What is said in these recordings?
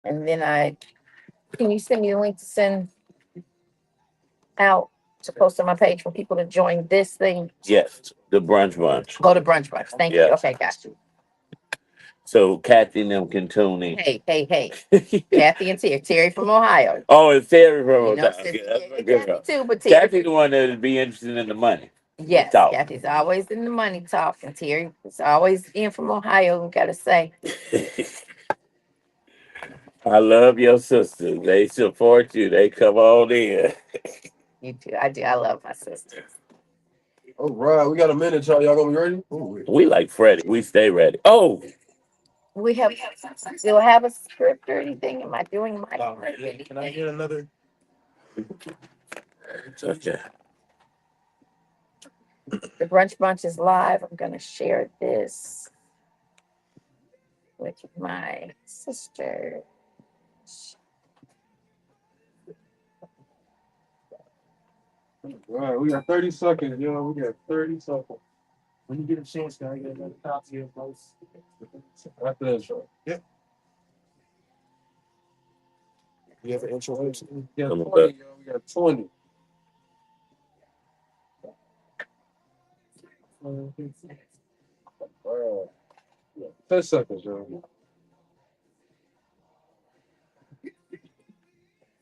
And then can you send me the link to send out to post on my page for people to join this thing? Yes, the brunch. Go to Brunch. Thank you. Yes. Okay, got you. So Kathy and them can tune in. Hey. Kathy and Terry from Ohio. Oh, it's Terry from You know, Ohio. sis- Yeah, that's yeah, a good Kathy one. too, but Terry. Kathy the one that would be interested in the money. Yes, Talk. Kathy's always in the money talk, and Terry is always in from Ohio. Gotta say, I love your sisters. They support you. They come on in. you too. I do. I love my sisters. All right, we got a minute, y'all. Y'all gonna be ready? Ooh, We like Freddie. We stay ready. Oh, We have still have a script or anything? Am I doing my part? can I get another? okay. The Brunch Bunch is live. I'm gonna share this with my sister. All right, we got 30 seconds, y'all. We got 30 seconds. When you get a chance, guys, get another copy of those. After that, show. Yep. You have an intro? We got 20, y'all. We got 20. All right. 10 seconds, y'all.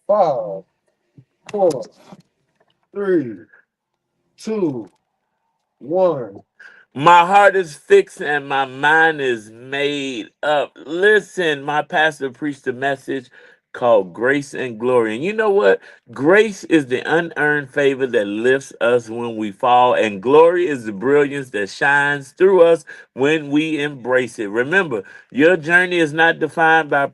5, 4, 3, 2, 1. My heart is fixed and my mind is made up. Listen, my pastor preached a message called Grace and Glory. And you know what? Grace is the unearned favor that lifts us when we fall, and glory is the brilliance that shines through us when we embrace it. Remember, your journey is not defined by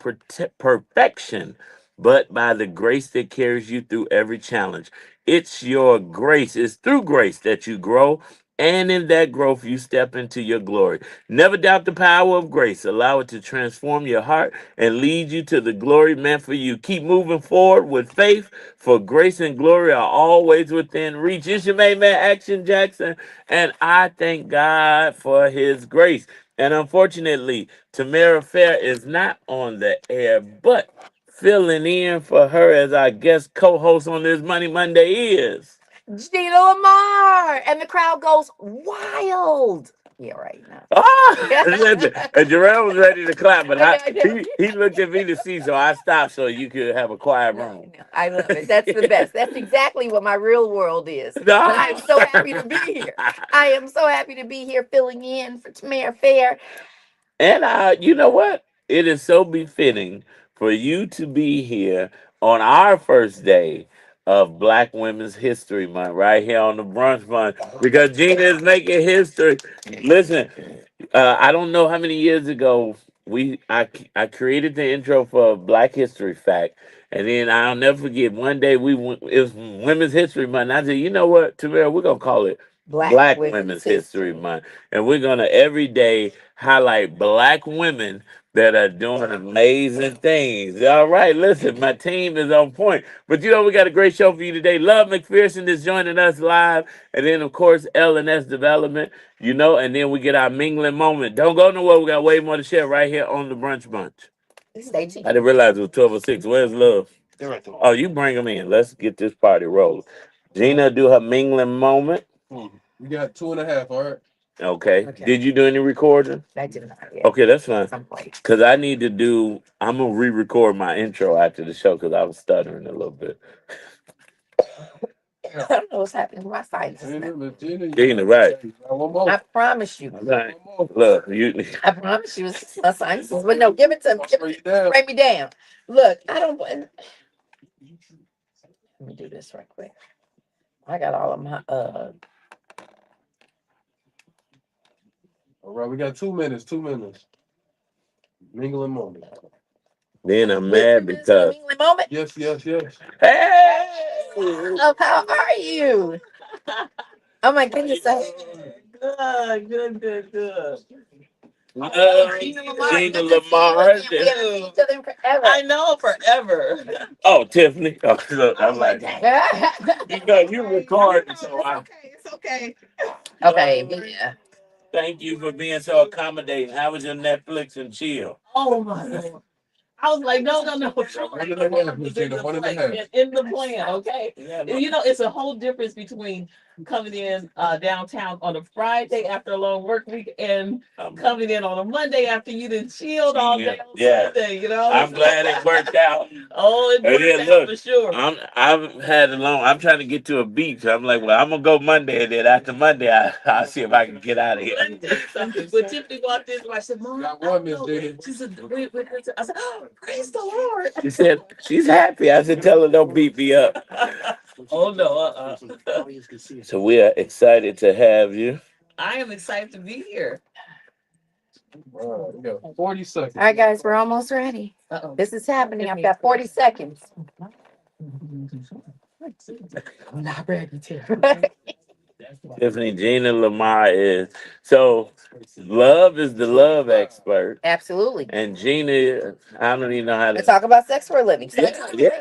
perfection, but by the grace that carries you through every challenge. It's your grace, it's through grace that you grow, and in that growth, you step into your glory. Never doubt the power of grace. Allow it to transform your heart and lead you to the glory meant for you. Keep moving forward with faith, for grace and glory are always within reach. It's your main man, Action Jackson, and I thank God for his grace. And unfortunately, Tamara Fair is not on the air, but filling in for her as our guest co-host on this Money Monday is Gina Lamar, and the crowd goes wild. Yeah, right now. listen, and Jarrell was ready to clap, but I know. he looked at me to see, so I stopped so you could have a quiet room. No, I love it. That's the best. That's exactly what my real world is. But I am No. so happy to be here. I am so happy to be here filling in for Tamara Fair. And you know what? It is so befitting for you to be here on our first day of Black Women's History Month, right here on the Brunch Month, because Gina is making history. Listen, I don't know how many years ago I created the intro for Black History Fact, and then I'll never forget. One day it was Women's History Month. And I said, you know what, Tamara, we're gonna call it Black Women's History Month, and we're gonna every day highlight Black women that are doing amazing things. All right, listen, my team is on point. But you know, we got a great show for you today. Love McPherson is joining us live. And then, of course, L&S Development, you know, and then we get our mingling moment. Don't go nowhere. We got way more to share right here on the Brunch Bunch. Stay tuned. I didn't realize it was 12:06. Where's Love? They're right there. Oh, you bring them in. Let's get this party rolling. Gina do her mingling moment. We got 2.5, all right? Okay. Okay. Did you do any recording? I did not yet. Okay, that's fine. Some place. Because I'm going to re record my intro after the show because I was stuttering a little bit. I don't know what's happening to my sinuses now. Gina, right. One more. I promise you. Right. Look, I promise you it's my sinuses. But no, give it to me. Write me down. Look, I don't. Let me do this right quick. I got all of my All right, we got 2 minutes. 2 minutes. Mingling moment. then I'm mad because. moment. Yes. Hey! Love, how are you? Oh my goodness. Good. Gina Gina Lamar. We haven't seen each other in forever. I know forever. Oh, Tiffany. Oh, look, I'm like, okay, you recording, so It's okay. yeah. thank you for being so accommodating. How was your Netflix and chill? Oh my God. I was like, no, no, no. One and a half, Miss Gina, one and a half. In the plan, okay? You know, it's a whole difference between coming in downtown on a Friday after a long work week and coming in on a Monday after you done chilled all day on Sunday, you know? I'm glad it worked out. Oh, it And worked then out look, for sure. I've had a long. I'm trying to get to a beach. I'm like, well, I'm gonna go Monday, and then after Monday, I'll see if I can get out of here. Let me tell you something. When Tiffany walked in, I said, Mom, Got I one, don't Miss know. Gina. She said, I said, oh, praise the Lord. She said she's happy. I said, tell her don't beat me up. Oh, no. So we are excited to have you. I am excited to be here. All right, we got 40 seconds. All right, guys, we're almost ready. Uh-oh. This is happening. I've got 40 seconds. I'm not ready to. Tiffany Gina Lamar is so. Love is the love expert, Absolutely. and Gina, I don't even know how I to. talk about sex for a living. So Yeah.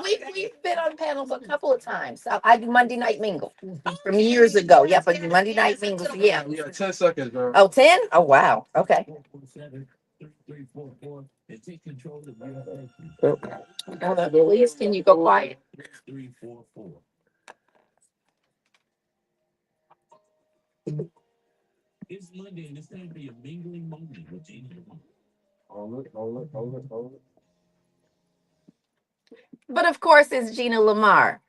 we've been on panels a couple of times. I do Monday Night Mingle from years ago. Yep, I do Monday Night Mingle. Yeah. We got 10 seconds, bro. Oh, 10? Oh, wow. Okay. Please, can you go quiet? Hold it. But of course, it's Gina Lamar.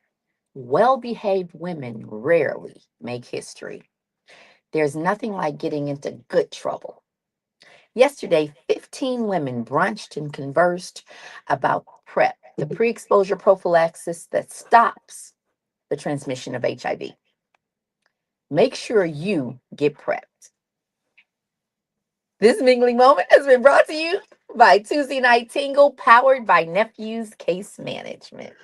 Well behaved women rarely make history. There's nothing like getting into good trouble. Yesterday, 15 women brunched and conversed about PrEP, the pre exposure prophylaxis that stops the transmission of HIV. Make sure you get prepped. This mingling moment has been brought to you by Tuesday Night Tingle, powered by Nephew's Case Management.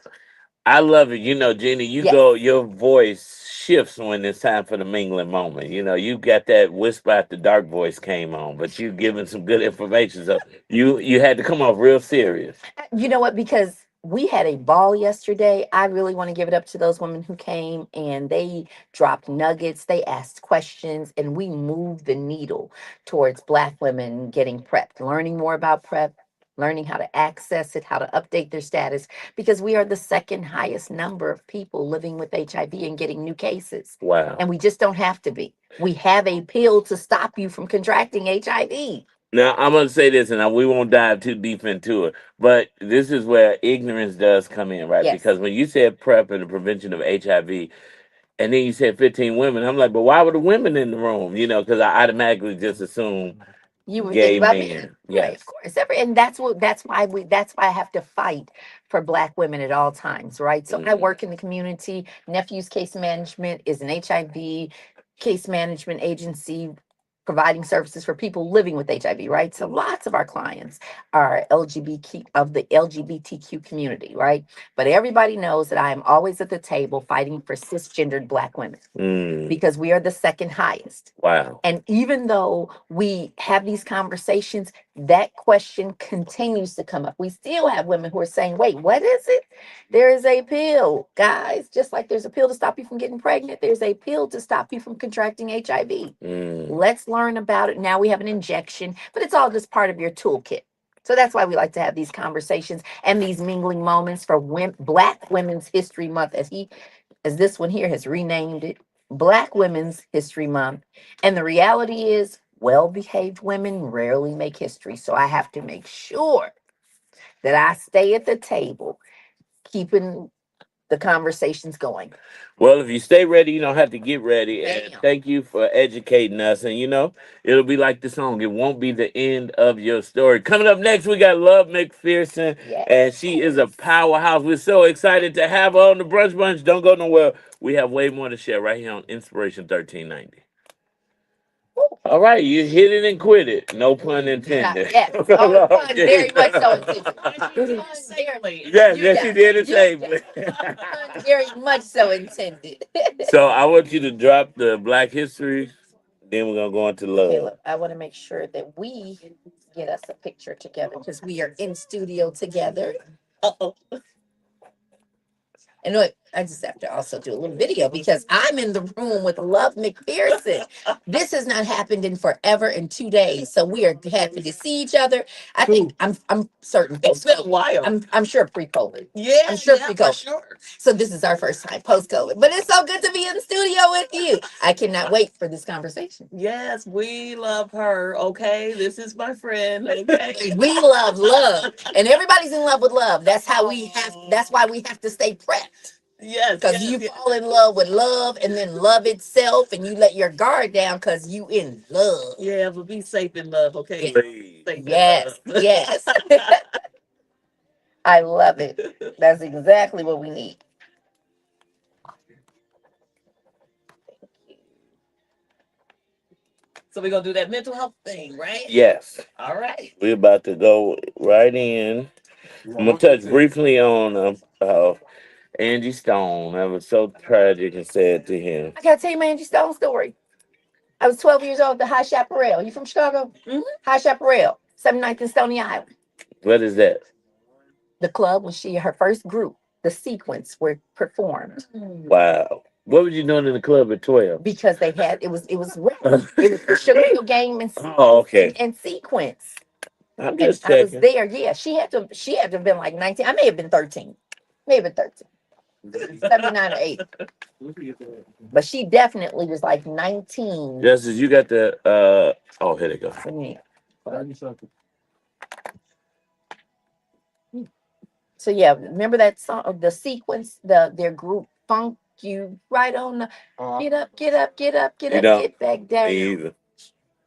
I love it. You know, Gina, you Yes. go, your voice shifts when it's time for the mingling moment. You know, you got that whisper after dark voice came on, but you giving some good information. So you had to come off real serious. You know what? Because we had a ball yesterday. I really want to give it up to those women who came and they dropped nuggets, they asked questions, and we moved the needle towards Black women getting prepped, learning more about PrEP, learning how to access it, how to update their status, because we are the second highest number of people living with HIV and getting new cases. Wow. And we just don't have to be. We have a pill to stop you from contracting HIV. Now I'm gonna say this, and we won't dive too deep into it, but this is where ignorance does come in, right? Yes. Because when you said PrEP and the prevention of HIV, and then you said 15 women, I'm like, but why were the women in the room? You know, because I automatically just assume You were gay thinking about men. men, right? Yes. Of course, and that's why I have to fight for Black women at all times, right? So I work in the community. Nephew's Case Management is an HIV case management agency providing services for people living with HIV, right? So lots of our clients are LGBTQ community, right? But everybody knows that I am always at the table fighting for cisgendered Black women because we are the second highest. Wow. And even though we have these conversations, that question continues to come up. We still have women who are saying, wait, what is it? There is a pill, guys. Just like there's a pill to stop you from getting pregnant, there's a pill to stop you from contracting HIV. Let's learn about it. Now we have an injection, but it's all just part of your toolkit. So that's why we like to have these conversations and these mingling moments for Black Women's History Month, as this one here has renamed it, Black Women's History Month. And the reality is, well-behaved women rarely make history. So I have to make sure that I stay at the table, keeping the conversations going. Well, if you stay ready, you don't have to get ready. And Bam. thank you for educating us. And you know, it'll be like the song. It won't be the end of your story. Coming up next, we got Love McPherson, Yes. and she is a powerhouse. We're so excited to have her on the Brunch Bunch. Don't go nowhere. We have way more to share right here on Inspiration 1390. All right, you hit it and quit it. No pun intended. Yes. Oh, pun, very much so intended. Yes, she did it safely. Pun very much so intended. So I want you to drop the Black History. Then we're gonna go into Okay, love. look, I want to make sure that we get us a picture together because we are in studio together. Uh-oh. And look, I just have to also do a little video because I'm in the room with Love McPherson. This has not happened in forever in 2 days, so we are happy to see each other. I think I'm certain It's been a while. I'm sure pre-COVID. Yeah, I'm sure yeah, for pre-COVID. sure. So this is our first time post-COVID, but it's so good to be in the studio with you. I cannot wait for this conversation. Yes, we love her. Okay, this is my friend. Okay, We love love, and everybody's in love with love. That's how we have. That's why we have to stay prepped. yes, Because yes, you yes. fall in love with love, and then love itself, and you let your guard down because you in love. Yeah, but be safe in love. Okay, Yeah. Please. safe in Yes, love. yes. I love it. That's exactly what we need. So we're gonna do that mental health thing, right? Yes. All right. We're about to go right in. I'm gonna touch briefly on Angie Stone. That was so tragic and sad to him. I gotta tell you my Angie Stone story. I was 12 years old at the High Chaparral. You from Chicago? Mhm. High Chaparral, 79th and Stony Island. What is that? The club when her first group, the sequence were performed Wow. What was you doing in the club at 12? because they had it was the Sugar Hill Game Oh, okay. and sequence. I'm And just I was checking. there. Yeah, she had to have been like 19. I may have been 13. May have been 13. 79 or 8. But she definitely was like 19. Justice, you got the oh, here they go. Yeah. 30 seconds. So yeah, remember that song, the sequence, their group funk you right on the get up, get up, get up, get You up, don't? get back down. Me either.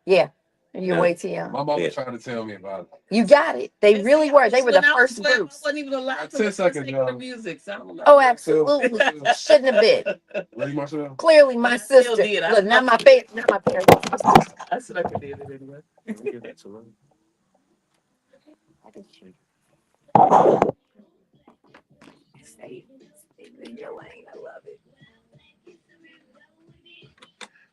Yeah. You're No. way too young. My mom Yeah. was trying to tell me about it. You got it. They And really see, were. They were the when I was first 12, I groups. wasn't even allowed to 10 listen to seconds, secular y'all. music. So I don't know. Oh, absolutely. Shouldn't have been. Ready, Marcel? Clearly, my I still sister. did. I Look, not my parents. Not my parents. I snuck it in anyway. Let me get that to her. Stay in your lane. I love it.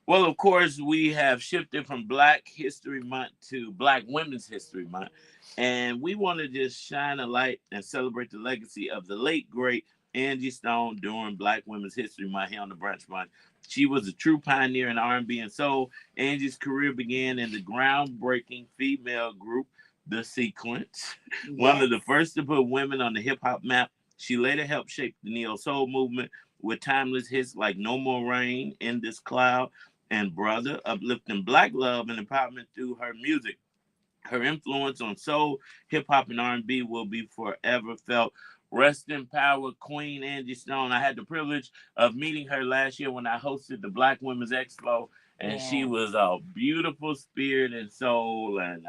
Well, of course, we have shifted from Black History Month to Black Women's History Month. And we want to just shine a light and celebrate the legacy of the late, great Angie Stone during Black Women's History Month here on the Brunch Month. She was a true pioneer in R&B and soul. Angie's career began in the groundbreaking female group, The Sequence, one of the first to put women on the hip hop map. She later helped shape the neo soul movement with timeless hits like No More Rain, In This Cloud, and Brother, uplifting Black love and empowerment through her music. Her influence on soul, hip hop, and R&B will be forever felt. Rest in power, Queen Angie Stone. I had the privilege of meeting her last year when I hosted the Black Women's Expo, and she was a beautiful spirit and soul. And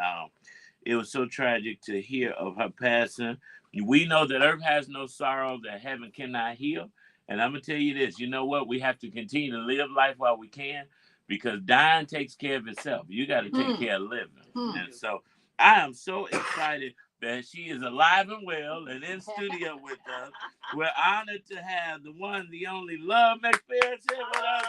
it was so tragic to hear of her passing. We know that earth has no sorrow, that heaven cannot heal. And I'm going to tell you this, you know what? We have to continue to live life while we can, because dying takes care of itself. You got to take care of living. And so I am so excited that she is alive and well and in studio with us. We're honored to have the one, the only Love McPherson with us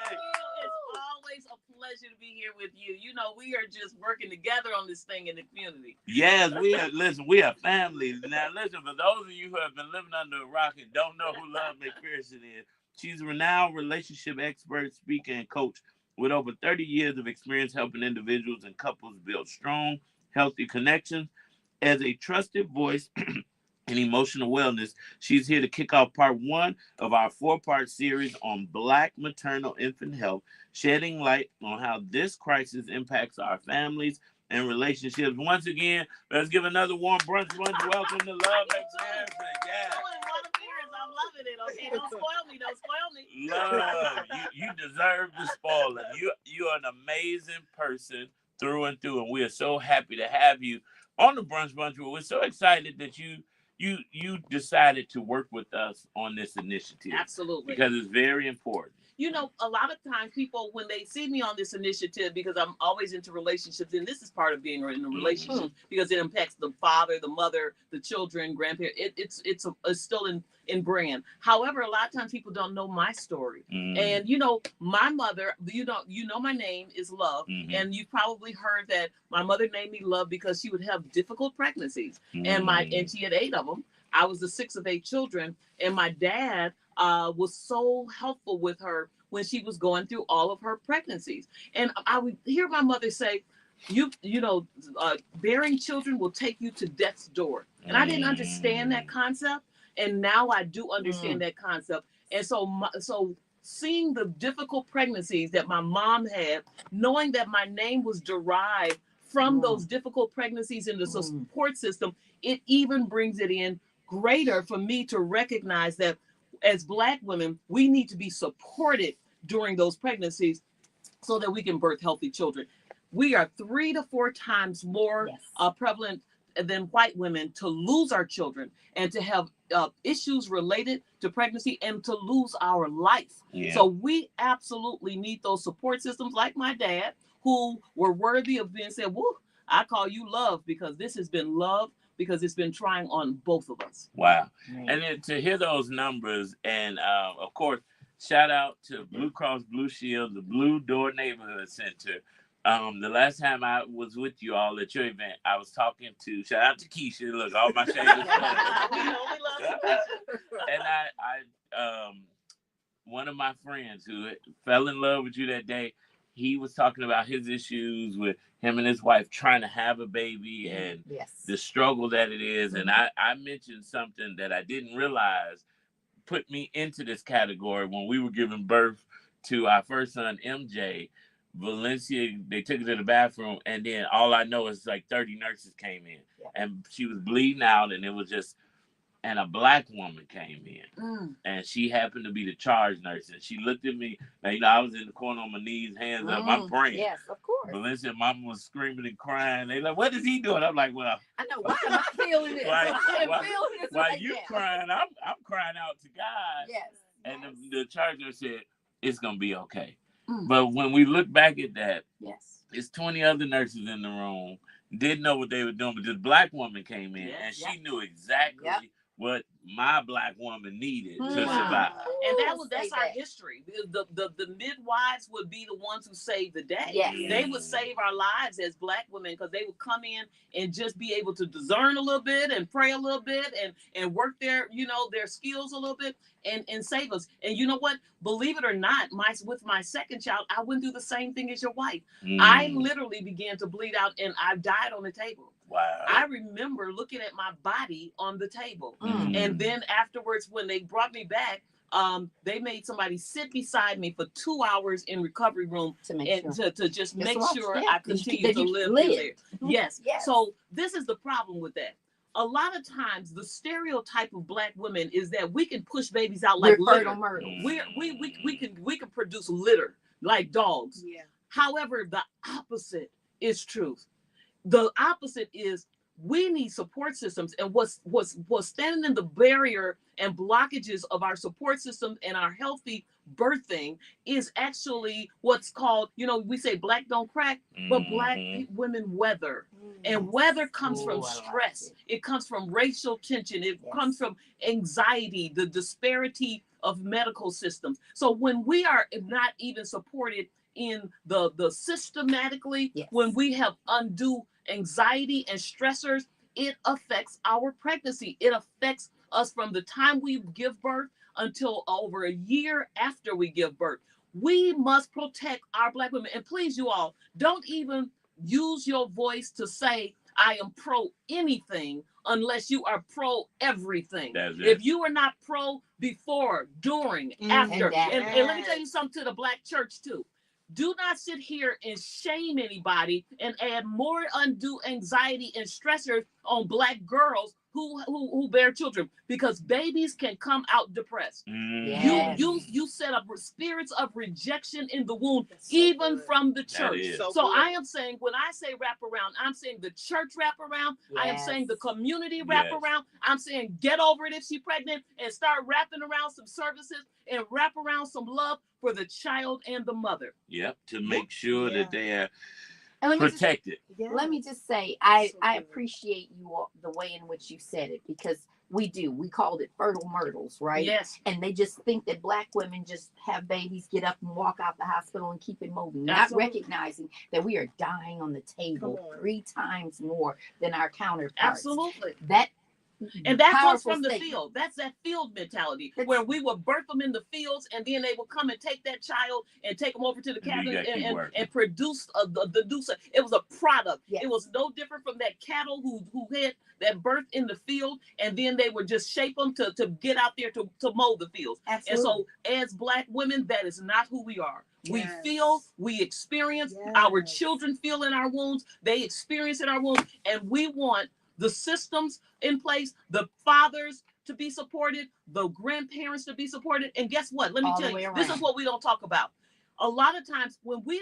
today. It's always a pleasure to be here with you. You know, we are just working together on this thing in the community. Yes, we are. Listen, we are family. Now, listen, for those of you who have been living under a rock and don't know who Love McPherson is, she's a renowned relationship expert, speaker, and coach with over 30 years of experience helping individuals and couples build strong, healthy connections. As a trusted voice in emotional wellness, she's here to kick off part one of our four-part series on Black maternal infant health, shedding light on how this crisis impacts our families and relationships. Once again, let's give another warm brunch welcome to Love McPherson. Yeah. I'm loving it. Okay, don't spoil me. Don't spoil me. Love, you deserve the spoiling. You are an amazing person through and through, and we are so happy to have you on the Brunch. We're so excited that you decided to work with us on this initiative. Absolutely. Because it's very important. You know, a lot of times people, when they see me on this initiative, because I'm always into relationships, and this is part of being in a relationship, because it impacts the father, the mother, the children, grandparents. It's still in brand. However, a lot of times people don't know my story. And you know, my mother, you know my name is Love, and you've probably heard that my mother named me Love because she would have difficult pregnancies, and she had 8 of them. I was the 6th of 8 children, and my dad was so helpful with her when she was going through all of her pregnancies. And I would hear my mother say, you know, bearing children will take you to death's door. And I didn't understand that concept, and now I do understand that concept. And so seeing the difficult pregnancies that my mom had, knowing that my name was derived from those difficult pregnancies in the support system, it even brings it in greater for me to recognize that as Black women, we need to be supported during those pregnancies so that we can birth healthy children. We are 3 to 4 times more prevalent than white women to lose our children and to have issues related to pregnancy and to lose our life. Yeah. So we absolutely need those support systems like my dad, who were worthy of being said, woo, I call you love, because this has been love, because it's been trying on both of us. Wow. Right. And then to hear those numbers, and of course, shout out to Blue Cross Blue Shield, the Blue Door Neighborhood Center. The last time I was with you all at your event, I was talking to, shout out to Keisha. Look, all my shades. And one of my friends who fell in love with you that day, he was talking about his issues with him and his wife trying to have a baby and the struggle that it is. And I mentioned something that I didn't realize put me into this category. When we were giving birth to our first son, MJ, Valencia, they took her to the bathroom, and then all I know is like 30 nurses came in, and she was bleeding out, and it was just, and a Black woman came in, and she happened to be the charge nurse, and she looked at me. Now, you know, I was in the corner on my knees, hands up, I'm praying. Yes, of course. Valencia and Mama was screaming and crying. They like, what is he doing? I'm like, well, I know. Why am I feeling this? While you crying, I'm crying out to God. Yes. And the charge nurse said, it's gonna be okay. But when we look back at that, it's 20 other nurses in the room, didn't know what they were doing, but this Black woman came in, and she knew exactly what my Black woman needed to survive. And that's our history. The midwives would be the ones who saved the day. Yes. They would save our lives as Black women, because they would come in and just be able to discern a little bit and pray a little bit and work their skills a little bit and save us. And you know what? Believe it or not, with my second child, I went through the same thing as your wife. I literally began to bleed out, and I died on the table. Wow. I remember looking at my body on the table. And then afterwards, when they brought me back, they made somebody sit beside me for 2 hours in recovery room to just make sure I continue to live there. Yes. So this is the problem with that. A lot of times, the stereotype of Black women is that we can push babies out like litter. We can produce litter like dogs. Yeah. However, the opposite is truth. The opposite is we need support systems, and what's standing in the barrier and blockages of our support system and our healthy birthing is actually what's called, we say Black don't crack, but Black women weather. And weather comes from stress. It comes from racial tension. It comes from anxiety, the disparity of medical systems. So when we are not even supported in the systematically, when we have undue anxiety and stressors, it affects our pregnancy. It affects us from the time we give birth until over a year after we give birth. We must protect our Black women. And please, you all, don't even use your voice to say, I am pro anything, unless you are pro everything. If you are not pro before, during, after, and let me tell you something to the Black church too. Do not sit here and shame anybody and add more undue anxiety and stressors on Black girls who bear children, because babies can come out depressed. You set up spirits of rejection in the womb, even from the church. So I am saying, when I say wrap around, I'm saying the church wrap around. I am saying the community wrap around. I'm saying get over it if she's pregnant and start wrapping around some services and wrap around some love for the child and the mother. Yep, to make sure that they are protected. Let me just say, I appreciate you all, the way in which you said it, because we called it fertile myrtles, right? Yes. And they just think that Black women just have babies, get up and walk out the hospital and keep it moving, not recognizing that we are dying on the table 3 times more than our counterparts. Absolutely. That And that comes Powerful from the statement. field. That's that field mentality That's- where we will birth them in the fields, and then they will come and take that child and take them over to the cabin and produce the deuce. It was a product. Yes. It was no different from that cattle who had that birth in the field, and then they would just shape them to get out there to mow the fields. Absolutely. And so as Black women, that is not who we are. We Yes. feel, we experience, Yes. our children feel in our wounds, they experience in our wounds, and we want the systems in place, the fathers to be supported, the grandparents to be supported. And guess what? Let me All tell the way you, this around. is what we don't talk about. A lot of times when we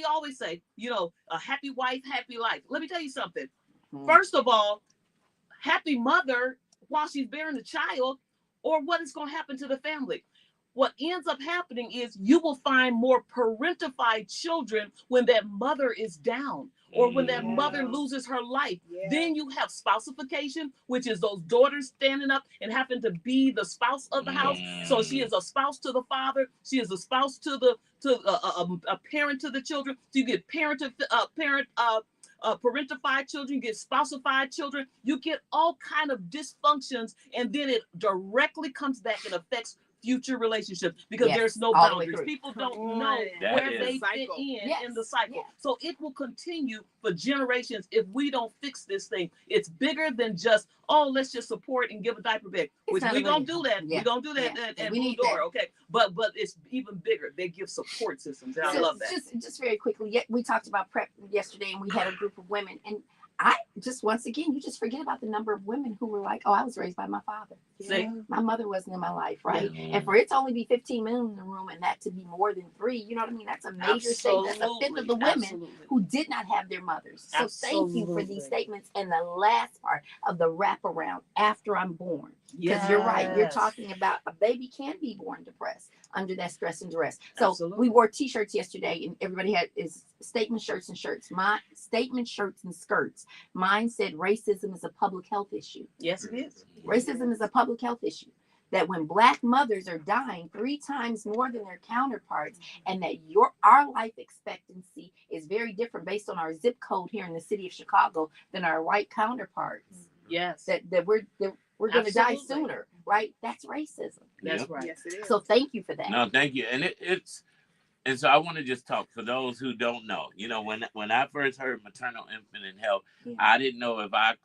always say, a happy wife, happy life. Let me tell you something. First of all, happy mother while she's bearing the child, or what is going to happen to the family. What ends up happening is you will find more parentified children when that mother is down, or when that mother loses her life. Yeah. Then you have spousification, which is those daughters standing up and happen to be the spouse of the house. So she is a spouse to the father. She is a spouse to a parent to the children. So you get parentified children, you get spousified children, you get all kind of dysfunctions, and then it directly comes back and affects future relationships because Yes, there's no all the way boundaries. through. People don't Come know on. That where is- they fit Cycle. in the cycle. Yes. So it will continue for generations if we don't fix this thing. It's bigger than just, let's just support and give a diaper bag, which not we're a going really- to do that. yeah, We're going to do that yeah. at We Blue need Door, that. okay? But it's even bigger. They give support systems, and I So love that. Just very quickly, we talked about prep yesterday, and we had a group of women, and I just, once again, you just forget about the number of women who were like, "Oh, I was raised by my father. See? My mother wasn't in my life, right?" Yeah. And for it to only be 15 men in the room, and that to be more than 3, you know what I mean? That's a major statement. That's a fifth of the women Absolutely. who did not have their mothers. So thank you for Absolutely. these statements, and the last part of the wraparound after I'm born. Because you're right. You're Yes. talking about a baby can be born depressed under that stress and duress. So Absolutely. we wore T-shirts yesterday, and everybody had is statement shirts and shirts. My statement shirts and skirts. Mine said racism is a public health issue. Yes, it is. Racism is a public health issue. That when Black mothers are dying 3 times more than their counterparts, and that our life expectancy is very different based on our zip code here in the city of Chicago than our white counterparts. Yes. That we're going to die Absolutely. sooner, right? That's racism. That's Yep. right. Yes, it is. So thank you for that. No, thank you. And and so I want to just talk for those who don't know. When I first heard maternal infant and health, Yeah. I didn't know if I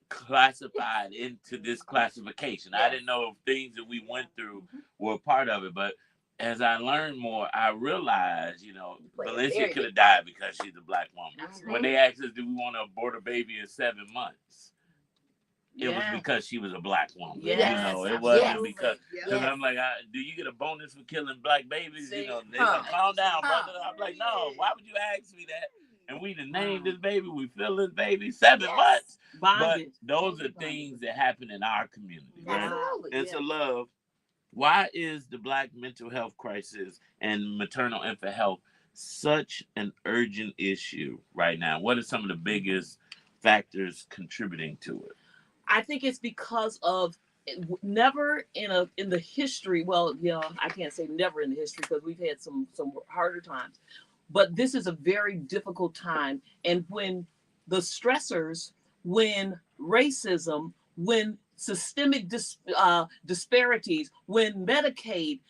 classified into this classification. I didn't know if things that we went through were part of it. But as I learned more, I realized, Play a Valencia very could have big died because she's a Black woman. Absolutely. When they asked us, do we want to abort a baby in 7 months? It was Yeah. because she was a Black woman. Yes, It wasn't absolutely. because Yeah. I'm like, do you get a bonus for killing Black babies? See? They Huh. like, calm down, Huh. brother. I'm like, no, why would you ask me that? And we done named this baby, we feel this baby 7 months. Bondage. But those are things that happen in our community, right? Absolutely. And so, love, why is the Black mental health crisis and maternal infant health such an urgent issue right now? What are some of the biggest factors contributing to it? I think it's because of never in the history. Well, I can't say never in the history because we've had some harder times, but this is a very difficult time. And when the stressors, when racism, when systemic disparities, when Medicaid,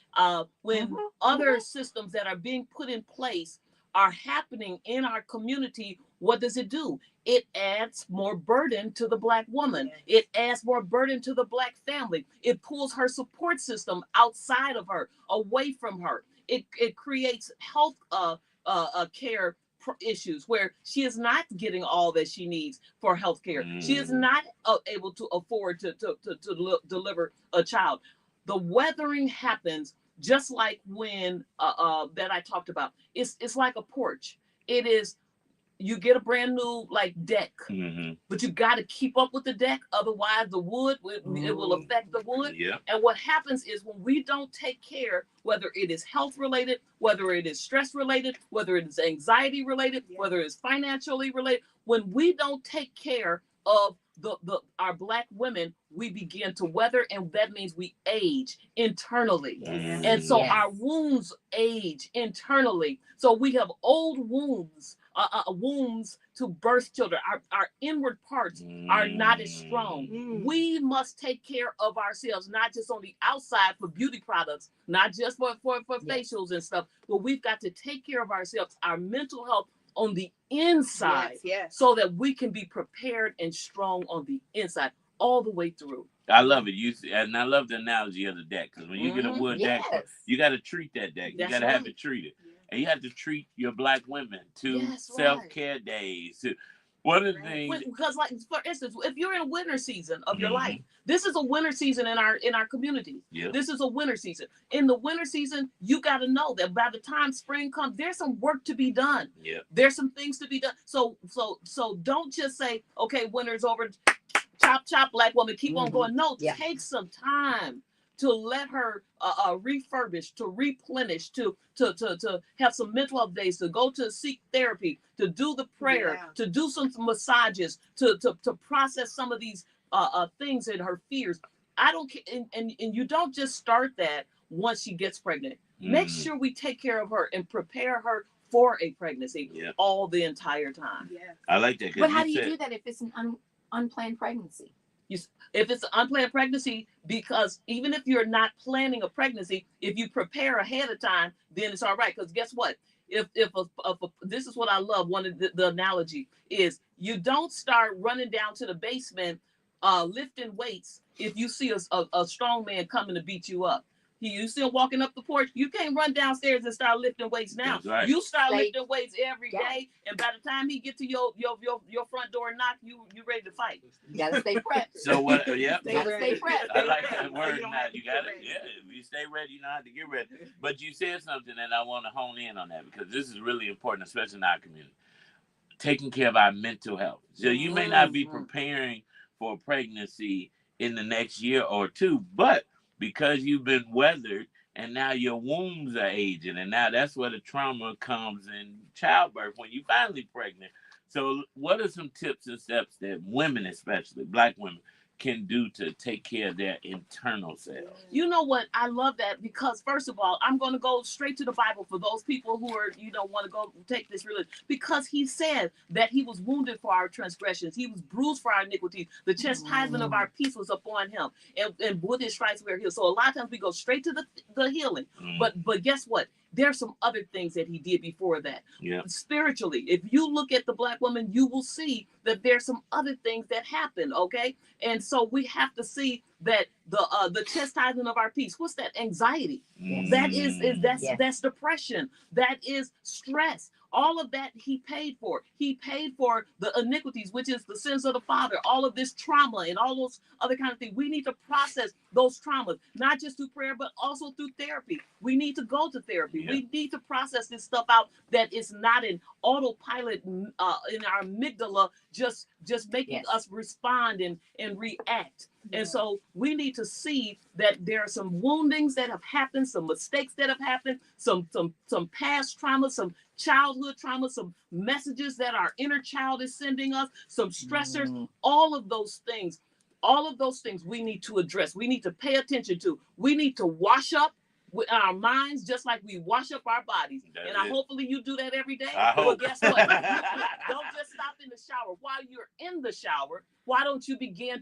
when other systems that are being put in place are happening in our community, what does it do? It adds more burden to the Black woman. It adds more burden to the Black family. It pulls her support system outside of her, away from her. It creates health care issues where she is not getting all that she needs for health care. She is not able to afford to deliver a child. The weathering happens just like when that I talked about. It's like a porch. It is, you get a brand new deck, but you got to keep up with the deck. Otherwise, the wood it will affect the wood. Yeah. And what happens is when we don't take care, whether it is health related, whether it is stress related, whether it is anxiety related, whether it's financially related, when we don't take care of our Black women, we begin to weather, and that means we age internally. Yes. And so Yes. our wounds age internally. So we have old wounds wombs to birth children. Our inward parts are not as strong. We must take care of ourselves, not just on the outside for beauty products, not just for facials and stuff, but we've got to take care of ourselves, our mental health on the inside, so that we can be prepared and strong on the inside all the way through. I love it. And I love the analogy of the deck, because when you get a wood deck, you got to treat that deck. You got to have it treated, and you have to treat your Black women to self-care days. To one of the things, because, like, for instance, if you're in a winter season of your life, this is a winter season in our community. This is a winter season. In the winter season, you got to know that by the time spring comes, there's some work to be done. There's some things to be done. So don't just say, okay, winter's over. Chop, chop, Black woman, keep on going. No, take some time to let her refurbish, to replenish, to have some mental health days, to go to seek therapy, to do the prayer, to do some massages, to process some of these things and her fears. I don't care, and you don't just start that once she gets pregnant. Make sure we take care of her and prepare her for a pregnancy all the entire time. I like that. But how do you do that if it's an unplanned pregnancy? If it's an unplanned pregnancy, because even if you're not planning a pregnancy, if you prepare ahead of time, then it's all right. Because guess what? If this is what I love. One of the analogy is, you don't start running down to the basement lifting weights if you see a strong man coming to beat you up. You still walking up the porch. You can't run downstairs and start lifting weights now. Right. You start lifting weights every day, and by the time he get to your front door knock, you ready to fight. You gotta stay prepped. So what? You gotta stay prepped. I like that word. Now you got it. Yeah, if you stay ready, you know how to get ready. But you said something, and I want to hone in on that, because this is really important, especially in our community. Taking care of our mental health. So you may not be preparing for a pregnancy in the next year or two, but because you've been weathered and now your wombs are aging, and now that's where the trauma comes in childbirth when you're finally pregnant. So what are some tips and steps that women, especially Black women, can do to take care of their internal selves? You know what? I love that, because first of all, I'm going to go straight to the Bible for those people who are, want to go take this religion, because he said that he was wounded for our transgressions. He was bruised for our iniquities. The chastisement of our peace was upon him. And with his stripes we are healed. So a lot of times we go straight to the healing. But guess what? There's some other things that he did before that. Spiritually, if you look at the Black woman, you will see that there's some other things that happen, okay? And so we have to see that the chastisement of our peace. What's that? Anxiety. That's depression. That is stress. All of that he paid for. He paid for the iniquities, which is the sins of the father, all of this trauma and all those other kind of things. We need to process those traumas, not just through prayer, but also through therapy. We need to go to therapy. We need to process this stuff out, that is not an autopilot in our amygdala, just making us respond and react. And so we need to see that there are some woundings that have happened, some mistakes that have happened, some past trauma, some childhood trauma, some messages that our inner child is sending us, some stressors, all of those things we need to address. We need to pay attention to. We need to wash up with our minds, just like we wash up our bodies. Hopefully you do that every day. But guess what? Don't just stop in the shower. While you're in the shower, why don't you begin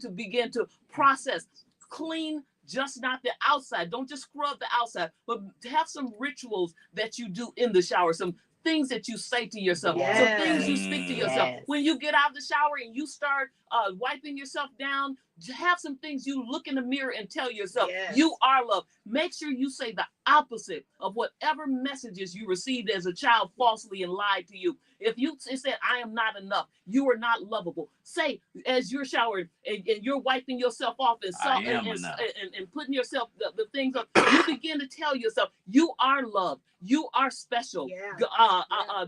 to process, clean, just not the outside. Don't just scrub the outside, but have some rituals that you do in the shower, some things that you say to yourself, some things you speak to yourself. When you get out of the shower and you start wiping yourself down, have some things you look in the mirror and tell yourself, you are loved. Make sure you say the opposite of whatever messages you received as a child falsely and lied to you. If you said, I am not enough, you are not lovable, say, as you're showering and you're wiping yourself off and putting yourself the things up, you begin to tell yourself, you are loved, you are special,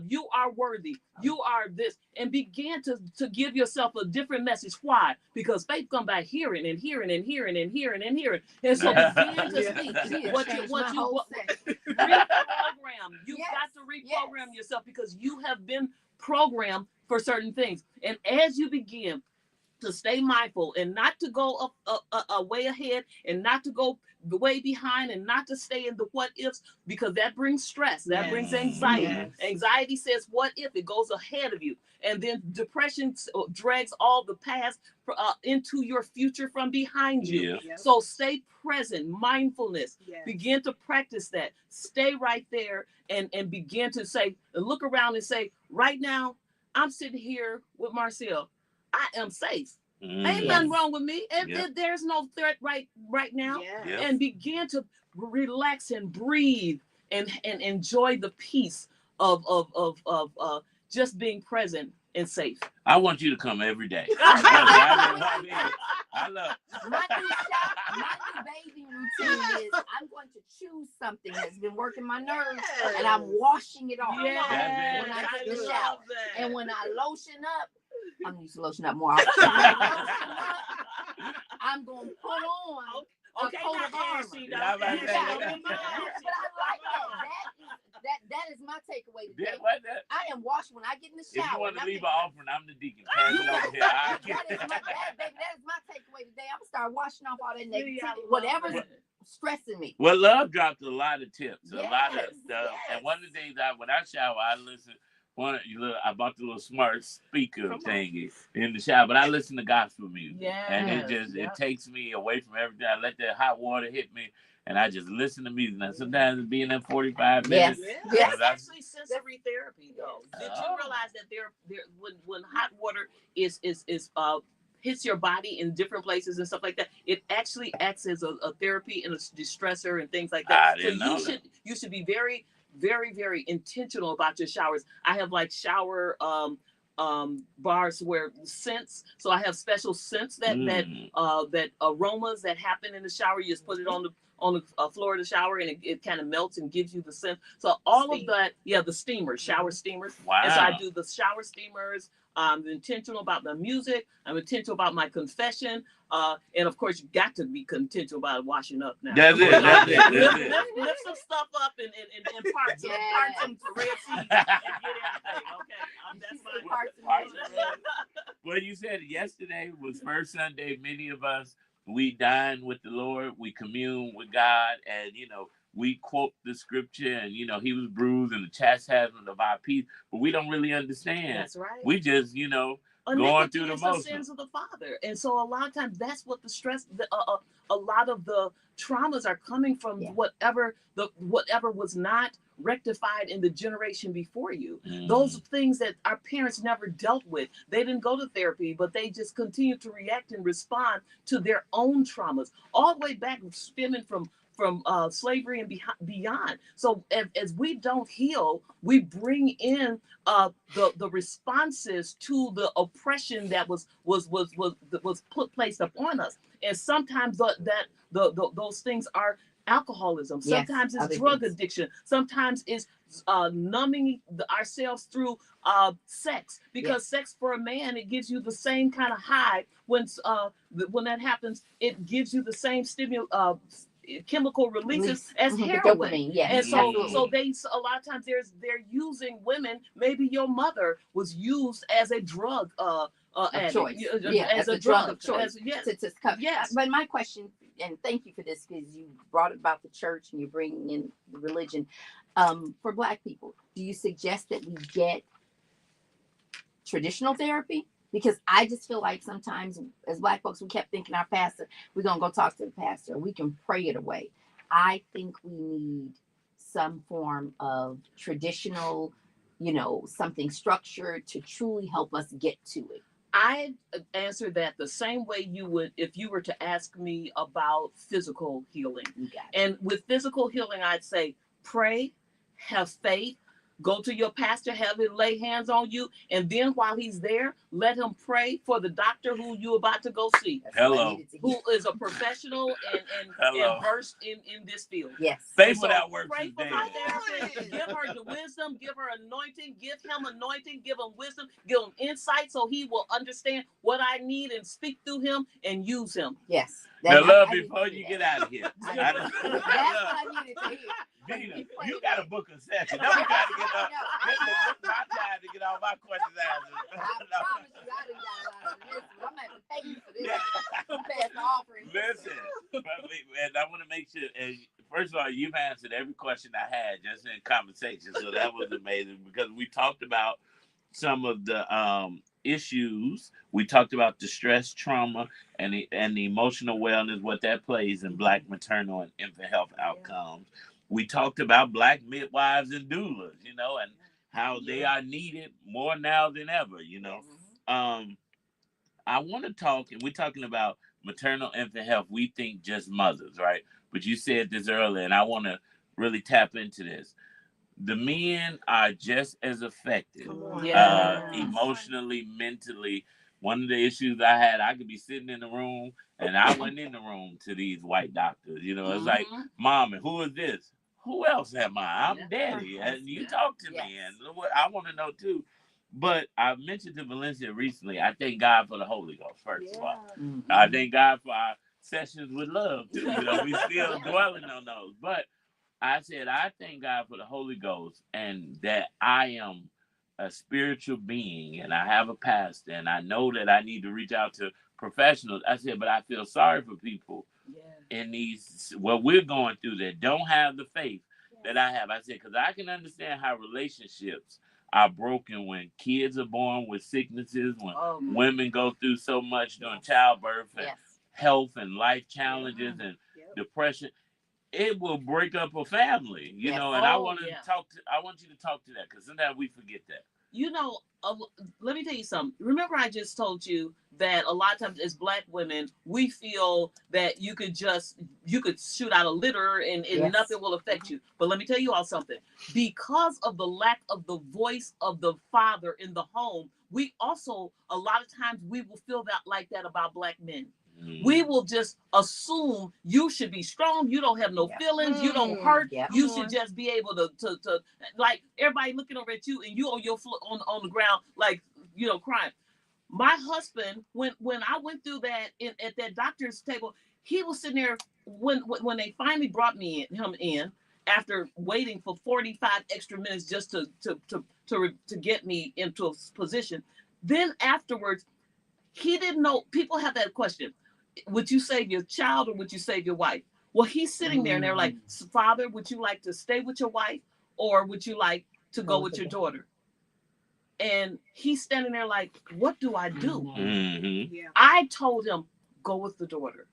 you are worthy, you are this, and begin to give yourself a different message. Why? Because faith comes by hearing and hearing and hearing and hearing and hearing. And so begin to speak what you reprogram. You've got to reprogram yourself, because you have been programmed for certain things. And as you begin to stay mindful and not to go way ahead and not to go way behind and not to stay in the what ifs, because that brings stress, that brings anxiety. Yes. Anxiety says what if, it goes ahead of you, and then depression drags all the past into your future from behind you. So stay present, mindfulness. Begin to practice that. Stay right there and begin to say, look around and say, right now I'm sitting here with Marcel. I am safe. Ain't nothing wrong with me. There's no threat right now. And begin to relax and breathe and enjoy the peace of just being present and safe. I want you to come every day. I love my new bathing routine is I'm going to choose something that's been working my nerves and I'm washing it off when I get in the shower. And when I lotion up, I'm used to lotion up more often. I'm going to put on a coat of armor. But I like that is my takeaway today. I am washed when I get in the shower. If you want to leave an offering, I'm the deacon. Pass it over here. That is my takeaway today. I'm gonna start washing off all that negativity, whatever's stressing me. Well, Love dropped a lot of tips, a lot of stuff. And one of the things when I shower, I listen. I bought the little smart speaker thingy in the shower, but I listen to gospel music, and it takes me away from everything. I let that hot water hit me, and I just listen to music. Now sometimes it be in that 45 minutes. That's actually sensory therapy, though. Did you realize that when hot water is hits your body in different places and stuff like that, it actually acts as a therapy and a distressor and things like that. You should be very, very, very intentional about your showers. I have like shower bars where scents. So I have special scents that aromas that happen in the shower. You just put it on the floor of the shower, and it kind of melts and gives you the scent. So all of that, the steamers, shower steamers. Wow. And so I do the shower steamers. I'm intentional about the music. I'm intentional about my confession. And of course, you got to be intentional about washing up now. That's it. Lift some stuff up and impart some Red Sea and get everything. Okay, that's my Well, you said yesterday was first Sunday. Many of us, we dine with the Lord, we commune with God, and we quote the scripture, and he was bruised and the chastisement of our peace, but we don't really understand. That's right. We just going through the motions. Sins of the Father, and so a lot of times that's what the stress. A lot of the traumas are coming from whatever was not rectified in the generation before you. Those things that our parents never dealt with. They didn't go to therapy, but they just continue to react and respond to their own traumas, all the way back stemming from slavery and beyond. So as we don't heal, we bring in the responses to the oppression that was placed upon us. And sometimes those things are alcoholism. Sometimes it's drug addiction. Sometimes it's numbing ourselves through sex, because sex for a man, it gives you the same kind of high when that happens. It gives you the same chemical releases as heroin. And so they a lot of times they're using women. Maybe your mother was used as a drug choice. As a drug of choice. But my question, and thank you for this, because you brought it about the church and you're bringing in the religion. For Black people, do you suggest that we get traditional therapy? Because I just feel like sometimes as Black folks, we kept thinking our pastor, we're going to go talk to the pastor. We can pray it away. I think we need some form of traditional, something structured to truly help us get to it. I answer that the same way you would if you were to ask me about physical healing. And with physical healing, I'd say pray, have faith, go to your pastor, have him lay hands on you, and then while he's there, let him pray for the doctor who you're about to go see. Hello. Who is a professional and versed in this field. Yes. Faith without works pray is for dead. my therapist. Give her the wisdom, give her anointing, give him anointing, give him wisdom, give him insight so he will understand what I need and speak through him and use him. Yes. Now, Love, before you get out of here. That's what I needed to hear. Gina, you got to book a session. Don't be trying to get up. This is my time to get all my questions answered. I promise you, I done got a lot of this. I'm going to have to pay Pass the offering. Listen, and I want to make sure. And first of all, you've answered every question I had just in conversation, so that was amazing because we talked about some of the issues. We talked about the stress, trauma, and the emotional wellness, what that plays in Black maternal and infant health outcomes. We talked about Black midwives and doulas, and how they are needed more now than ever. I want to talk, and we're talking about maternal infant health. We think just mothers, right? But you said this earlier, and I want to really tap into this. The men are just as affected, emotionally, mentally. One of the issues I had, I could be sitting in the room, and I went in the room to these white doctors. It's like, Mom, and who is this? Who else am I? I'm Daddy, and you talk to me, and I want to know too. But I mentioned to Valencia recently, I thank God for the Holy Ghost, first of all. I thank God for our sessions with love, too. We still dwelling on those. But I said, I thank God for the Holy Ghost and that I am a spiritual being and I have a pastor and I know that I need to reach out to professionals. I said, but I feel sorry for people in what we're going through that don't have the faith that I have. I said, because I can understand how relationships are broken when kids are born with sicknesses, when women go through so much during childbirth and health and life challenges and depression. It will break up a family, and I want to I want you to talk to that because sometimes we forget that. Let me tell you something. Remember, I just told you that a lot of times as Black women, we feel that you could shoot out a litter and nothing will affect you. But let me tell you all something. Because of the lack of the voice of the father in the home, we also, a lot of times, we will feel like that about Black men. We will just assume you should be strong. You don't have no feelings. You don't hurt. You should just be able to like everybody looking over at you and you on your on the ground like crying. My husband, when I went through that at that doctor's table, he was sitting there when they finally brought him in after waiting for 45 extra minutes just to get me into a position. Then afterwards, he didn't know. People have that question. Would you save your child or would you save your wife? Well, he's sitting there and they're like, Father, would you like to stay with your wife or would you like to go with your daughter? And he's standing there like, what do I do? I told him, go with the daughter.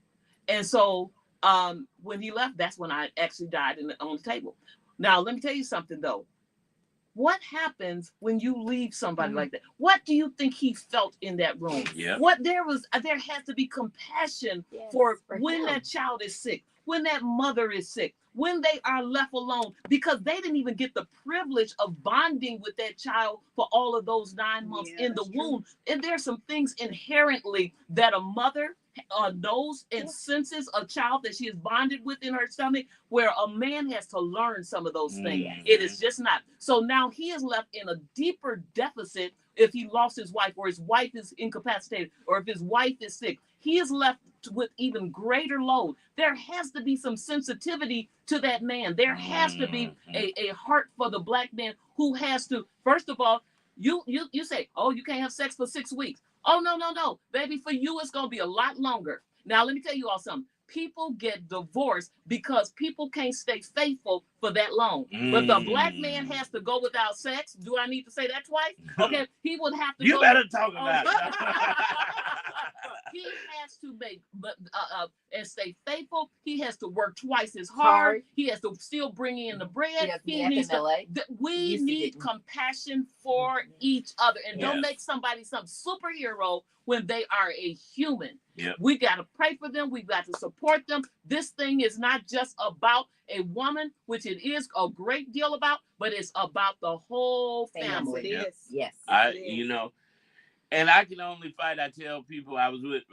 And so when he left, that's when I actually died on the table. Now, let me tell you something, though. What happens when you leave somebody like that? What do you think he felt in that room? There has to be compassion for when that child is sick, when that mother is sick, when they are left alone, because they didn't even get the privilege of bonding with that child for all of those 9 months in the womb. And there's some things inherently that a mother knows and senses a child that she is bonded with in her stomach, where a man has to learn some of those things. It is just not. So now he is left in a deeper deficit if he lost his wife or his wife is incapacitated or if his wife is sick. He is left with even greater load. There has to be some sensitivity to that man. There has to be a heart for the Black man who has to, first of all, you say, oh, you can't have sex for 6 weeks. Oh, no. Baby, for you, it's going to be a lot longer. Now, let me tell you all something. People get divorced because people can't stay faithful for that long. But the Black man has to go without sex. Do I need to say that twice? Okay, he would have to You better talk about it. He has to make and stay faithful. He has to work twice as hard. He has to still bring in the bread. He needs to, we need compassion for each other. And don't make somebody some superhero when they are a human. We got to pray for them. We got to support them. This thing is not just about a woman, which it is a great deal about, but it's about the whole family. Yes. And I can only fight. I tell people I was with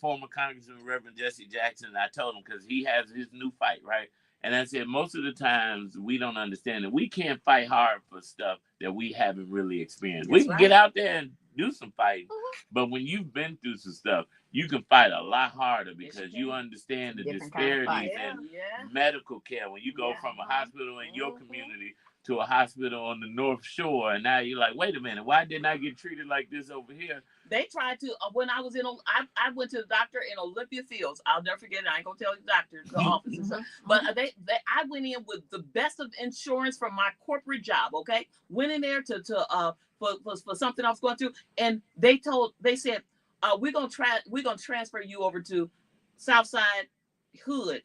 former Congressman Reverend Jesse Jackson, and I told him because he has his new fight, right? And I said, most of the times we don't understand that we can't fight hard for stuff that we haven't really experienced. We can get out there and do some fighting, but when you've been through some stuff, you can fight a lot harder because you understand the disparities in medical care. When you go from a hospital in your community to a hospital on the North Shore, and now you're like, wait a minute, why didn't I get treated like this over here? They tried to when I was I went to the doctor in Olympia Fields. I'll never forget it. I ain't gonna tell you the doctor, the office and stuff. But I went in with the best of insurance from my corporate job. Okay, went in there for something I was going through, and they said we're gonna transfer you over to Southside Hood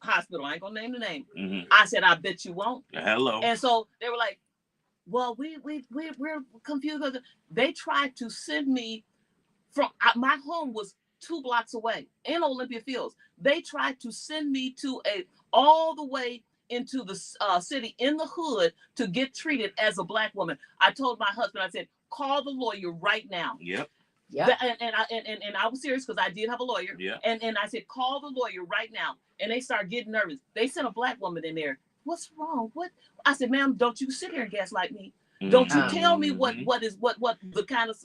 Hospital. I ain't gonna name the name. I said, I bet you won't. Hello. And so they were like, well, we're confused. They tried to send me from my home was 2 blocks away in Olympia Fields. They tried to send me to all the way into the city in the hood to get treated as a Black woman. I told my husband, I said, call the lawyer right now. Yep. Yeah. And I was serious because I did have a lawyer. Yeah. And I said, call the lawyer right now. And they started getting nervous. They sent a Black woman in there. What's wrong? What? I said, ma'am, don't you sit here and gaslight me. Don't you tell me what the kind of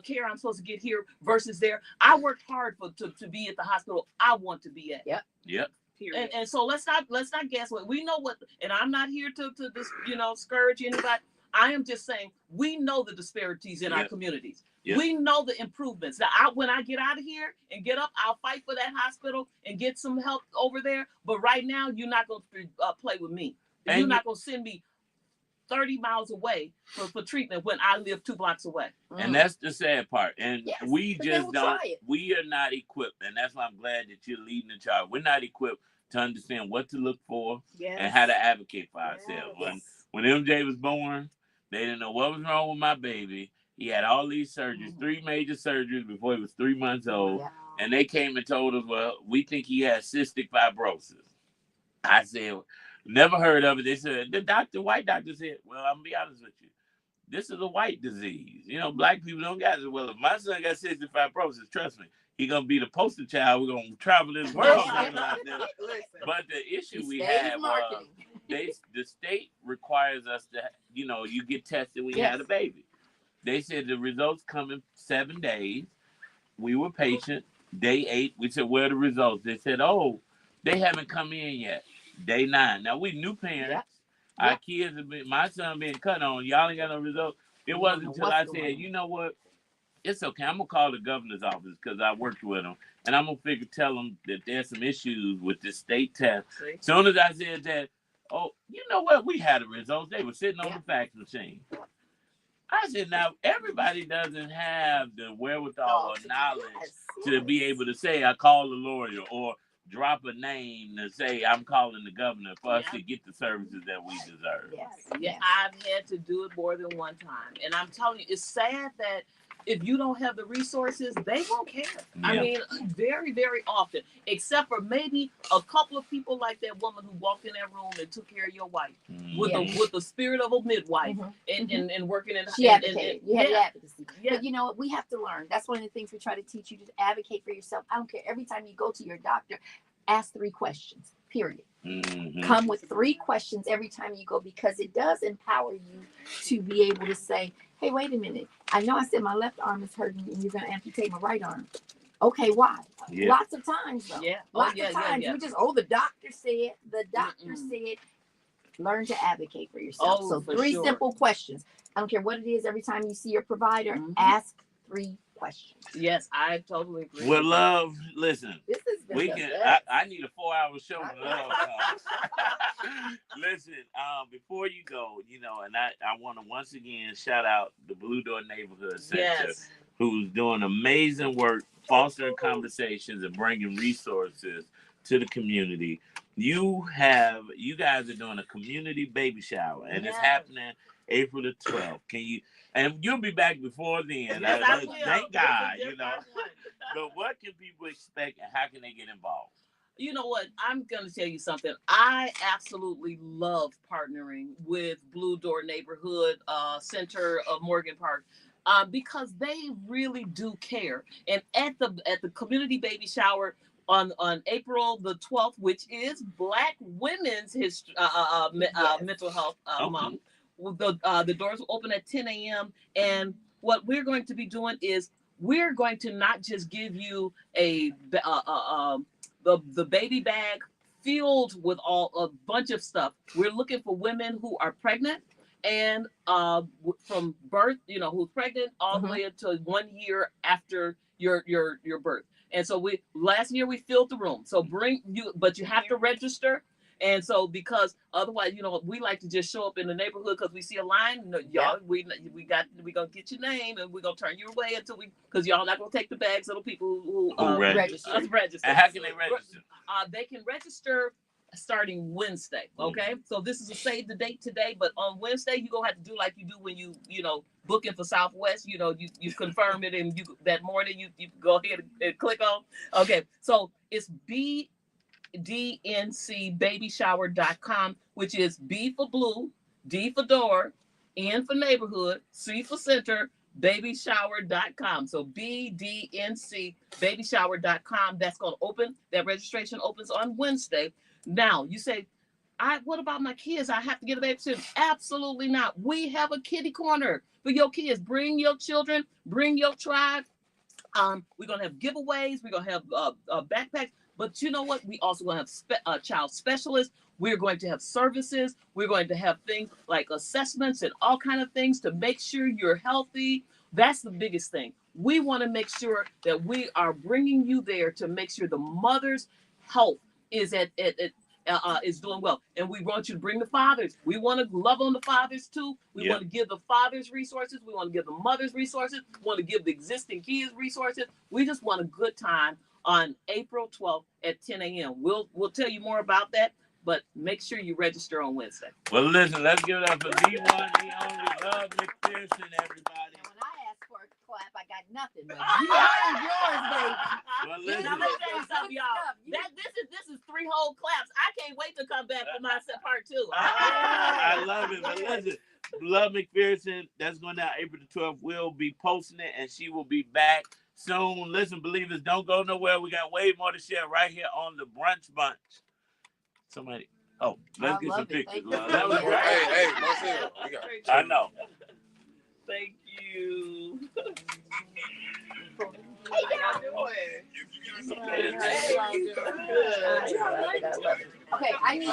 care I'm supposed to get here versus there. I worked hard to be at the hospital I want to be at. Yep. And so let's not guess what we know what. And I'm not here to this scourge anybody. I am just saying we know the disparities in our communities. Yep. We know the improvements. Now, when I get out of here and get up, I'll fight for that hospital and get some help over there. But right now, you're not going to play with me. And you're not going to send me 30 miles away for treatment when I live 2 blocks away. And that's the sad part. And we just don't, we are not equipped. And that's why I'm glad that you're leading the charge. We're not equipped to understand what to look for and how to advocate for ourselves. When MJ was born, they didn't know what was wrong with my baby. He had all these surgeries, 3 major surgeries before he was 3 months old. Wow. And they came and told us, well, we think he has cystic fibrosis. I said, never heard of it. They said, white doctor said, well, I'm going to be honest with you. This is a white disease. Black people don't got it. Well, if my son got cystic fibrosis, trust me, he's going to be the poster child. We're going to travel this world. But the issue we have, the state requires us to, you get tested when you had a baby. They said the results come in 7 days. We were patient. Day 8, we said, where are the results? They said, oh, they haven't come in yet. Day 9. Now, we new parents. Our kids have been, my son being cut on. Y'all ain't got no results. It wasn't until I said, you know what? It's okay. I'm going to call the governor's office because I worked with him. And I'm going to tell them that there's some issues with the state test. As soon as I said that, oh, you know what? We had the results. They were sitting on the fax machine. I said, now, everybody doesn't have the wherewithal or knowledge to be able to say, I call the lawyer or drop a name to say, I'm calling the governor for us to get the services that we deserve. Yeah, I've had to do it more than one time. And I'm telling you, it's sad that if you don't have the resources, they won't care. Yeah. I mean, very, very often, except for maybe a couple of people like that woman who walked in that room and took care of your wife with the spirit of a midwife and working in. She advocated. You had advocacy. Yeah. But you know what? We have to learn. That's one of the things we try to teach you, to advocate for yourself. I don't care. Every time you go to your doctor, ask 3 questions, period. Come with 3 questions every time you go, because it does empower you to be able to say, hey, wait a minute. I know I said my left arm is hurting and you're going to amputate my right arm. Okay, why? Yeah. Lots of times, though. Yeah. Lots of times. We just, the doctor said, said. Learn to advocate for yourself. So 3 simple questions. I don't care what it is. Every time you see your provider, ask 3 questions. Yes, I totally agree. Well, love, listen. This has been I need a 4-hour show for love. Listen, before you go, and I want to once again shout out the Blue Door Neighborhood Center, who's doing amazing work, fostering conversations and bringing resources to the community. You guys are doing a community baby shower, and it's happening April the 12th. And you'll be back before then. Yes, thank God, But what can people expect, and how can they get involved? You know what? I'm going to tell you something. I absolutely love partnering with Blue Door Neighborhood Center of Morgan Park. Because they really do care. And at the community baby shower on April the 12th, which is Black Women's Mental Health Month, the doors will open at 10 a.m. And what we're going to be doing is we're going to not just give you the baby bag filled with all a bunch of stuff. We're looking for women who are pregnant and from birth, who's pregnant all the way until 1 year after your birth. And so we last year we filled the room. So bring you, but you have to register. And so because otherwise, we like to just show up in the neighborhood because we see a line. Y'all, we gonna get your name and we're gonna turn you away until because y'all not gonna take the bags of the people who register. And how can they register? They can register starting Wednesday. Okay, so this is a save the date today, but on Wednesday you're gonna have to do like you do when you booking for Southwest. You confirm it and you that morning you go ahead and click on. Okay, so it's bdncbabyshower.com, which is B for blue, D for door, N for neighborhood, C for center, babyshower.com. So bdncbabyshower.com. That's going to open. That registration opens on Wednesday. Now, you say, what about my kids? I have to get a babysitter. Absolutely not. We have a kitty corner for your kids. Bring your children, bring your tribe. We're gonna have giveaways. We're gonna have backpacks. But you know what? We also gonna have child specialists. We're going to have services. We're going to have things like assessments and all kind of things to make sure you're healthy. That's the biggest thing. We want to make sure that we are bringing you there to make sure the mother's health is is doing well. And we want you to bring the fathers. We want to love on the fathers too. We want to give the fathers resources. We want to give the mothers resources. We want to give the existing kids resources. We just want a good time on April 12th at 10 a.m. We'll tell you more about that, but make sure you register on Wednesday. Well, listen, let's give it up for the one, the only Love McPherson, everybody. When I asked for a clap, I got nothing. But yours, baby. Well, listen. Let me tell you something, y'all. This is 3 whole claps. I can't wait to come back for my part 2. I love it. But listen, Love McPherson, that's going down April the 12th. We'll be posting it, and she will be back soon. Listen, believers, don't go nowhere. We got way more to share right here on the Brunch Bunch. Somebody. Oh, let's get some pictures. That was great. Hey, I know. Thank you. How y'all doing? Okay, I need.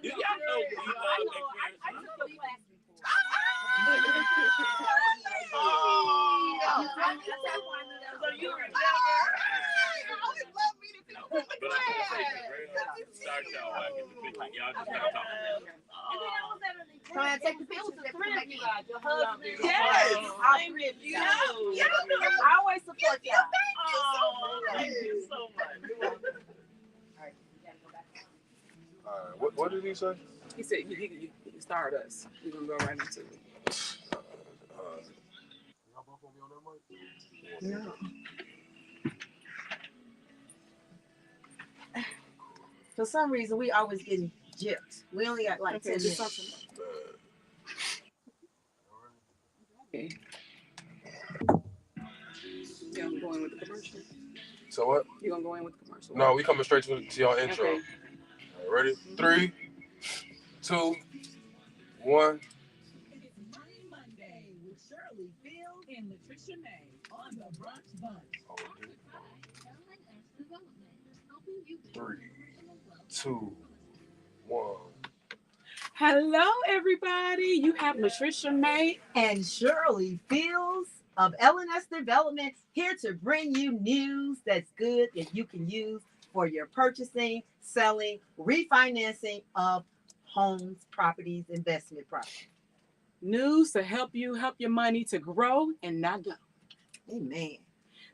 You got no So you remember? I would love me to be on the class. Can I take the pills? Yes, I'm with you. I always support you. Thank you so much. What did he say? He said you start us. We're gonna go right into it. No. For some reason, we always getting gypped. We only got like 10 minutes. Okay. Yeah, I'm going with the commercial. So what? You gonna go in with the commercial? No, we coming straight to your intro. Okay. Right, ready? 3, 2, 1. Monday with Shirley Field and Latricia May on the Brunch Bunch. 3, 2, 1. Hello, everybody. You have Latricia May And Shirley Fields of L&S Development here to bring you news that's good that you can use for your purchasing, selling, refinancing of homes, properties, investment property. news to help your money to grow and not go. Amen.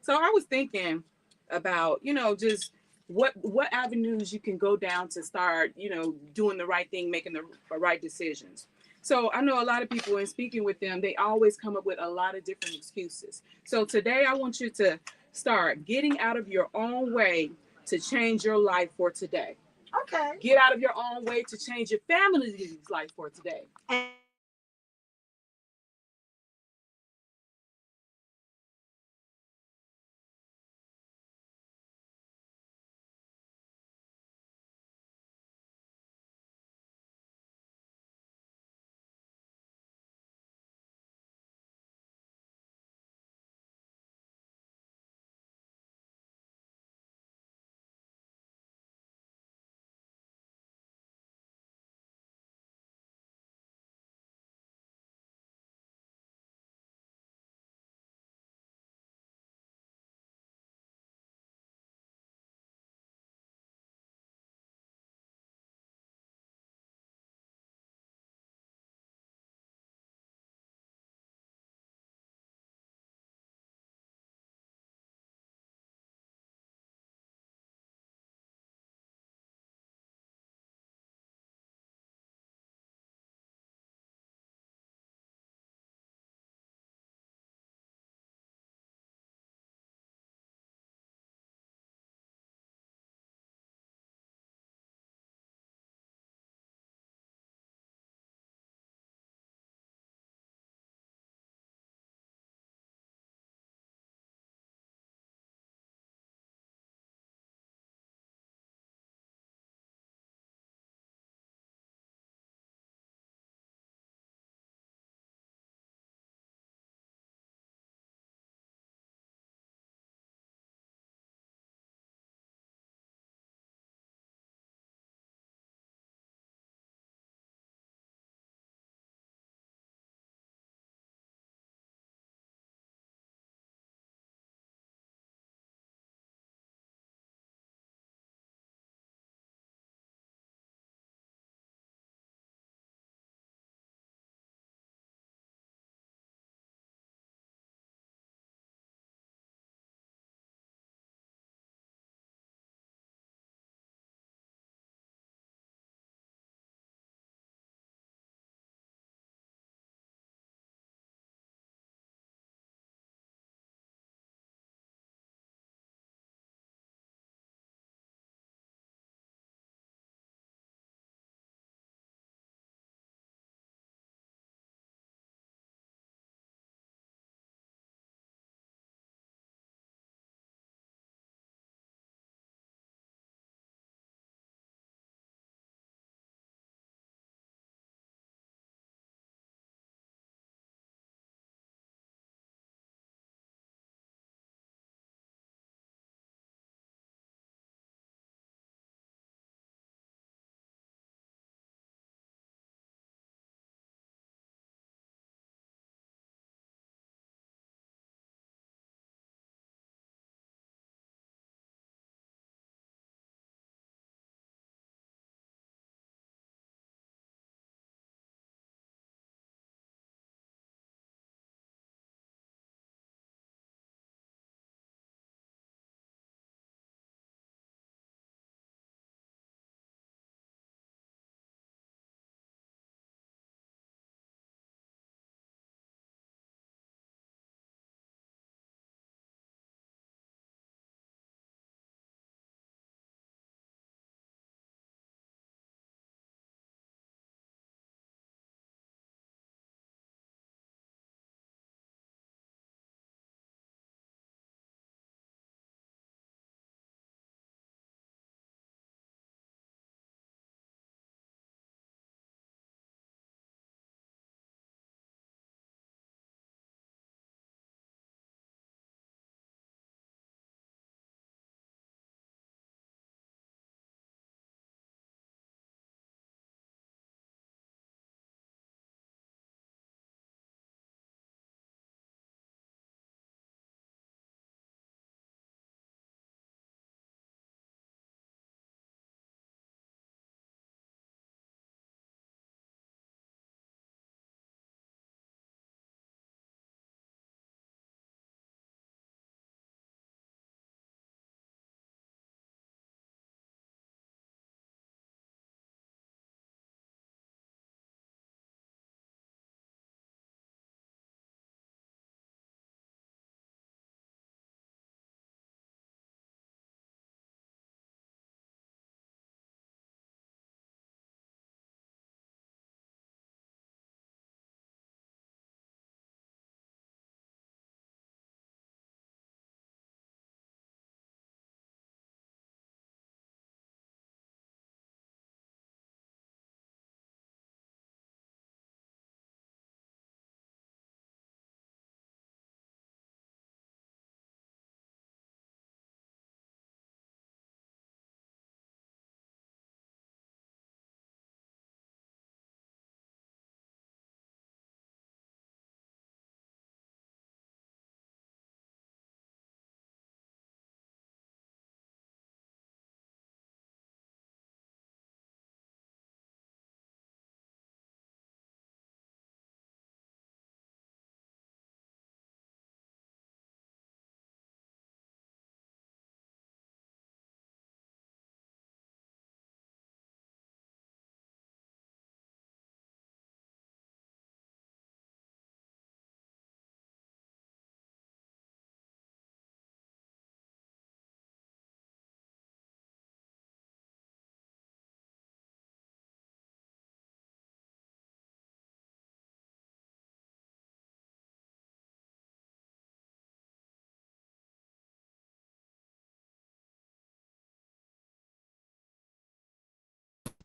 So I was thinking about, just what avenues you can go down to start, doing the right thing, making the right decisions. So I know a lot of people, in speaking with them, they always come up with a lot of different excuses. So today I want you to start getting out of your own way to change your life for today. Okay. Get out of your own way to change your family's life for today.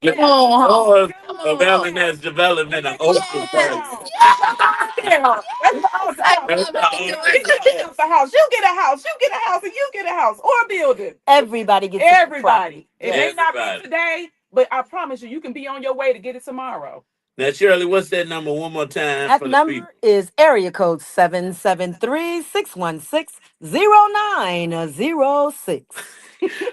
Come on, on, of L&S Development of Ocean yes, First. Yeah. That's I awesome. That's love the it. Ocean You get First. us a house. You get a house. You get a house, and you get a house or a building. Everybody gets a Everybody. It may not be Everybody. today, but I promise you, you can be on your way to get it tomorrow. Now, Shirley, what's that number one more time That for the people? number is area code 773-616-0906.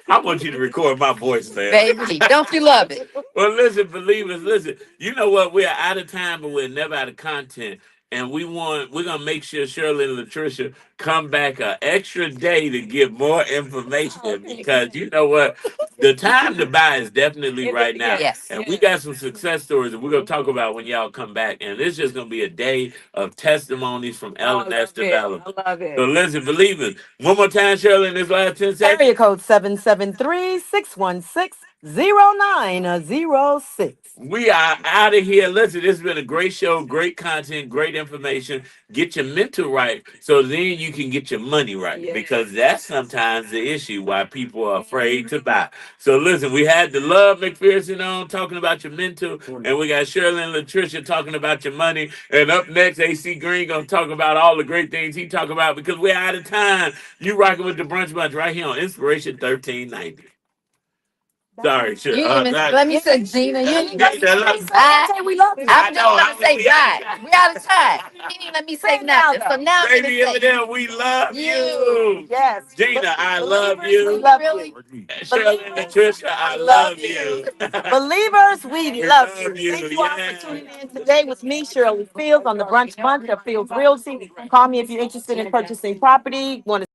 I want you to record my voice, man. Baby, don't you love it? Well, listen, believers, listen. You know what? We're out of time, but we're never out of content. And we're gonna make sure Shirley and Latricia come back an extra day to give more information because you know what? The time to buy is definitely right now. Yes. And we got some success stories that we're gonna talk about when y'all come back. And it's just gonna be a day of testimonies from L&S Development. I love So it. listen, believers, one more time, Shirley, in this last 10 seconds. Area code 773-616-0906. We are out of here. Listen, this has been a great show, great content, great information. Get your mental right so then you can get your money right Yes. because that's sometimes the issue why people are afraid to buy. So listen, we had the Love McPherson on talking about your mental, and we got Shirley and Latricia talking about your money. And up next, AC Green gonna talk about all the great things he talk about because we're out of time. You rocking with the Brunch Bunch right here on Inspiration 1390. Sorry, sure. You didn't even let me say Gina. You didn't even let me Gina, say bye. We love you. I'm just I gonna was- say we out bye. of We out of time. You didn't even let me say nothing. So now I'm Baby gonna say Eminem, we love you. you. Yes. Gina, I love Believers, we you. love Really? you. Shirley and Latricia, I love you. Believers, we We love love you. you. Thank you all Yeah. for tuning in today with me, Shirley Fields, on the Brunch Bunch of Fields Realty. Call me if you're interested in purchasing property. Want to